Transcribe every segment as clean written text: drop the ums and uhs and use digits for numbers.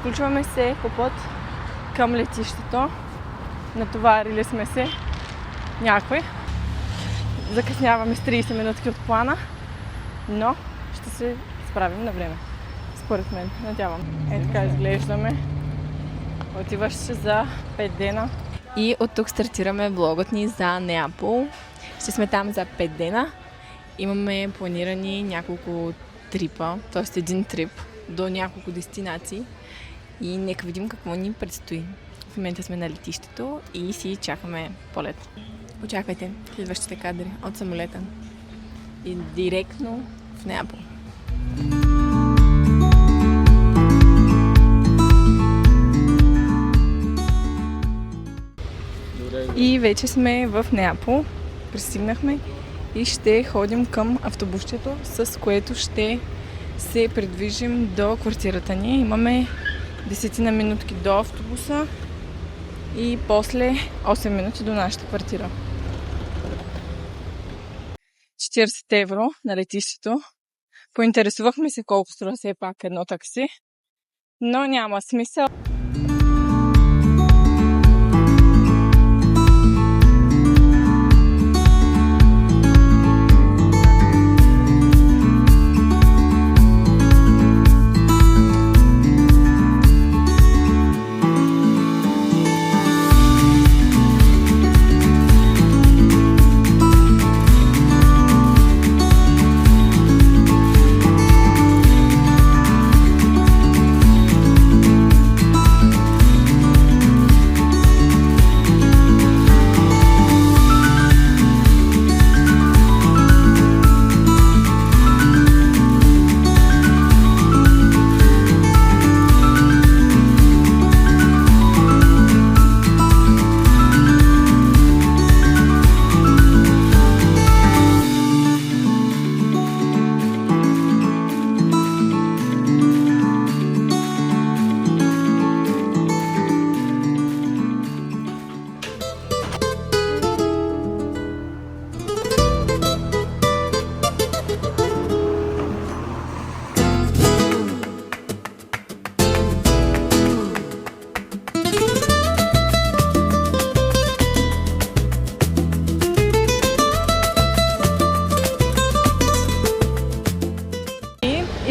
Включваме се по път към летището. Натоварили сме се някой. Закъсняваме с 30 минутки от плана, но ще се справим на време. Според мен, надявам. Така изглеждаме. Отиваш за 5 дена. И от тук стартираме влогът ни за Неапол. Ще сме там за 5 дена. Имаме планирани няколко трипа, т.е. един трип до няколко дестинации. И нека видим какво ни предстои. В момента сме на летището и си чакаме полет. Очаквайте следващите кадри от самолета. И директно в Неапол. И вече сме в Неапол. Пристигнахме и ще ходим към автобусчето, с което ще се придвижим до квартирата ни. Имаме 10 на минутки до автобуса и после 8 минути до нашата квартира. 40 евро на летището. Поинтересувахме се колко струва все пак едно такси, но няма смисъл.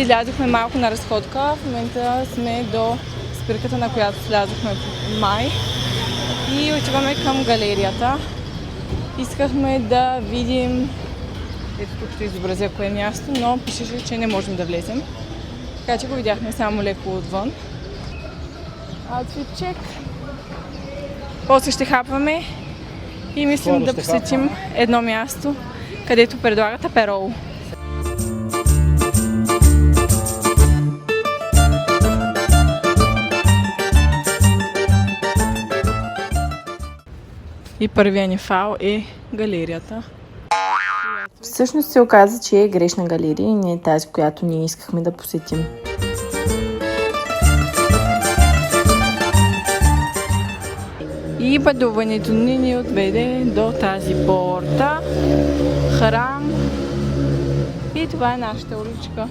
Излязохме малко на разходка. В момента сме до спирката, на която слязохме в май. И отиваме към галерията. Искахме да видим... Ето тук ще изобразя кое е място, но пишеше, че не можем да влезем. Така че го видяхме само леко отвън. Outfit check. После ще хапваме и мислим да посетим едно място, където предлагат аперол. И първият ни фал е галерията. Всъщност се оказа, че е грешна галерия и не е тази, която ние искахме да посетим. И пътуването ни отведе до тази порта, храм. И това е нашата уличка.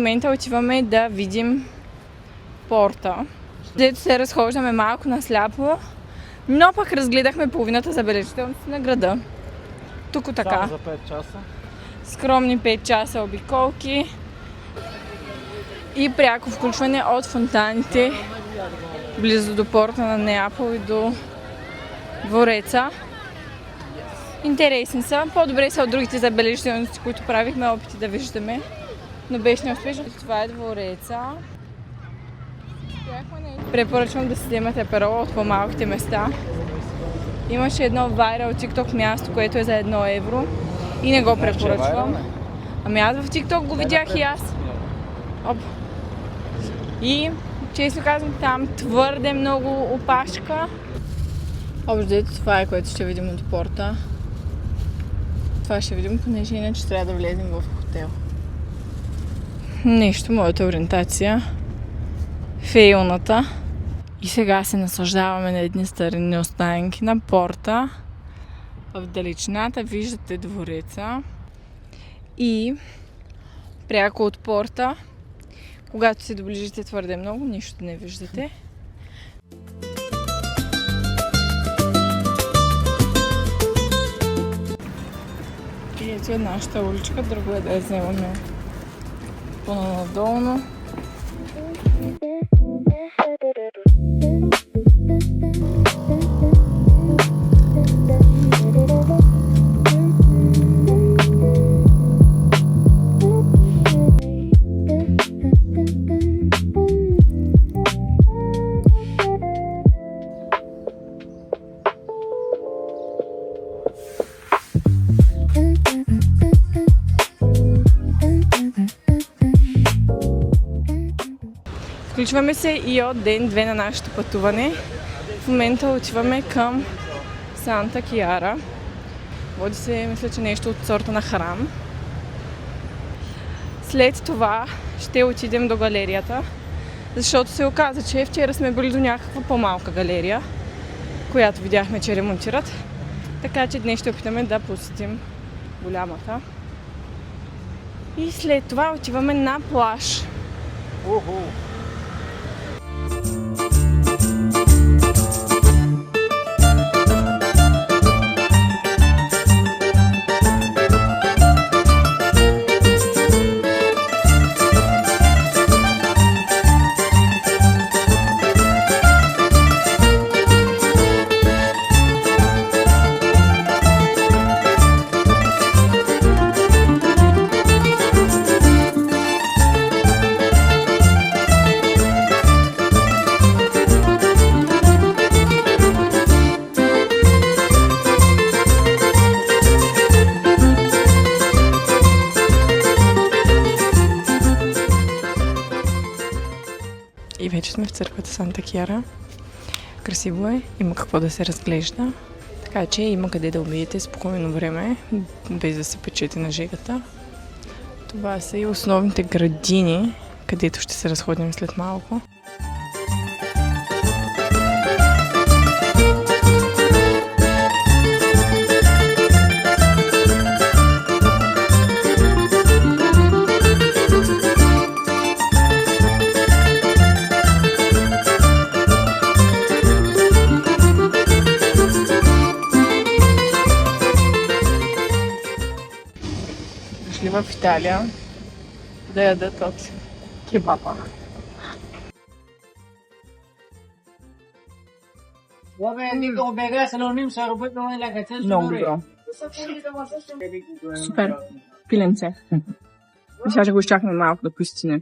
момента отиваме да видим порта. Дето се разхождаме малко насляпо, но пък разгледахме половината забележителности на града. Тук така. Само за 5 часа. Скромни 5 часа обиколки. и пряко включване от фонтаните близо до порта на Неапол и до двореца. Интересни са. По-добре са от другите забележителности, които правихме опити да виждаме, но беше неуспешно. Това е двореца. Препоръчвам да си вземате перо от по-малките места. Имаше едно viral TikTok място, което е за 1 евро и не го препоръчвам. Ами аз в TikTok го видях и аз. Оп. И честно казвам, там твърде много опашка. Общо това е, което ще видим от порта. Това ще видим, понеже иначе трябва да влезем в хотел. Нещо, моята ориентация. Фейлната. И сега се наслаждаваме на едни старинни останки на порта. В далечината виждате двореца. И пряко от порта, когато се доближите твърде много, нищо не виждате. И ето е нашата уличка, друго е да я вземаме по-надолно. Включваме се и от ден 2 на нашето пътуване. В момента отиваме към Санта Киара. Води се, мисля, че нещо от сорта на храм. След това ще отидем до галерията, защото се оказа, че вчера сме били до някаква по-малка галерия, която видяхме, че ремонтират. Така че днес ще опитаме да посетим голямата. И след това отиваме на плаж. И вече сме в църквата Санта Киара. Красиво е, има какво да се разглежда. Така че има къде да убиете спокойно време, без да се печете на жегата. Това са и основните градини, където ще се разходим след малко. В Италия да ядат от кебаба. Много добро. Супер. Пиленце. Мисля, че го изчакаме малко да поистине.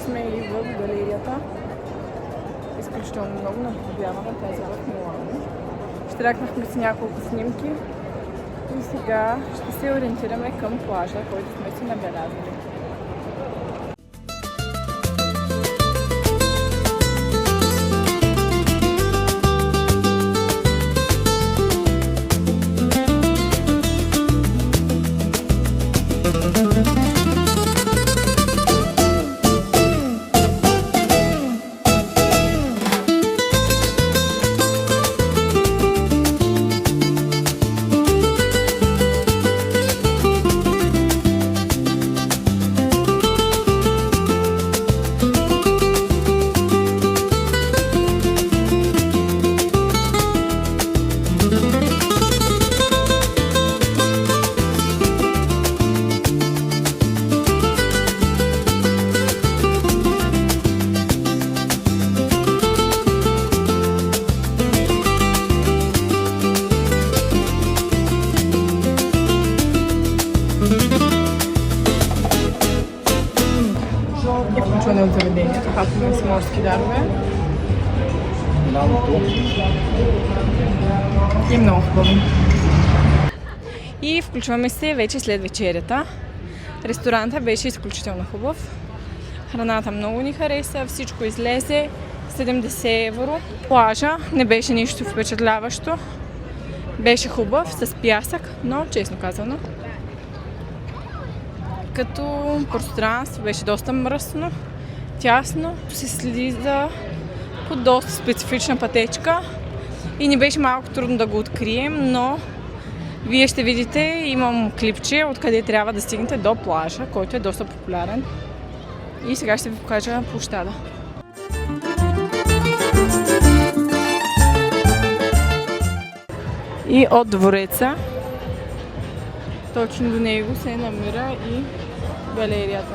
Сме и в галерията. Изключително много наподобяваме тази в Милано. Щракнахме си няколко снимки и сега ще се ориентираме към плажа, който сме си набелязали. хапваме с морски дарове. И е много хубаво. И включваме се вече след вечерята. Ресторанта беше изключително хубав. Храната много ни хареса, всичко излезе. 70 евро. Плажа не беше нищо впечатляващо. Беше хубав, с пясък, но честно казано. Като пространство беше доста мръсно, тясно. Се слиза по доста специфична пътечка и ни беше малко трудно да го открием, но вие ще видите, имам клипче откъде трябва да стигнете до плажа, който е доста популярен. И сега ще ви покажа площада. И от двореца, точно до него се намира и галерията.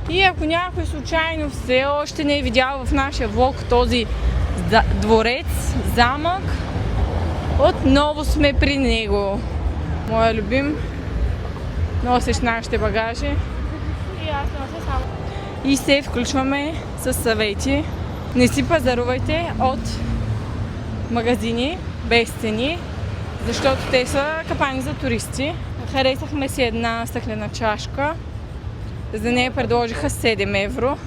И ако някой случайно все още не е видял в нашия влог този дворец, замък, отново сме при него. Моя любим, носиш нашите багажи. И аз нося само. И се включваме с съвети. Не си пазарувайте от магазини без цени, защото те са капани за туристи. Харесахме си една стъклена чашка. За нея предложиха 7 евро.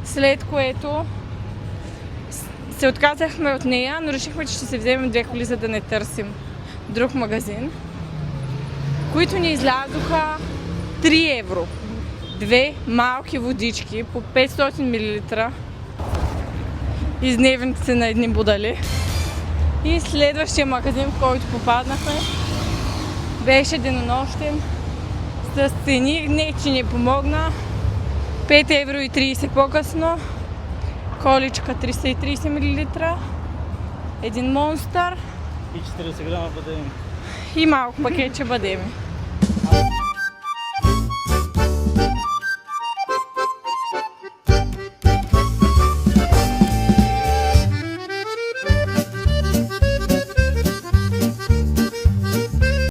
След което се отказахме от нея, но решихме, че ще се вземем 2 коли, за да не търсим друг магазин, които ни излязоха 3 евро. 2 малки водички по 500 мл. Изневните на едни будали. И следващия магазин, в който попаднахме, беше денонощен с цени. Не, че ни помогна. 5 евро и 30 по-късно. Количка 330 мл. Един монстър. И 40 грама бадеми. И малко пакетче бадеми.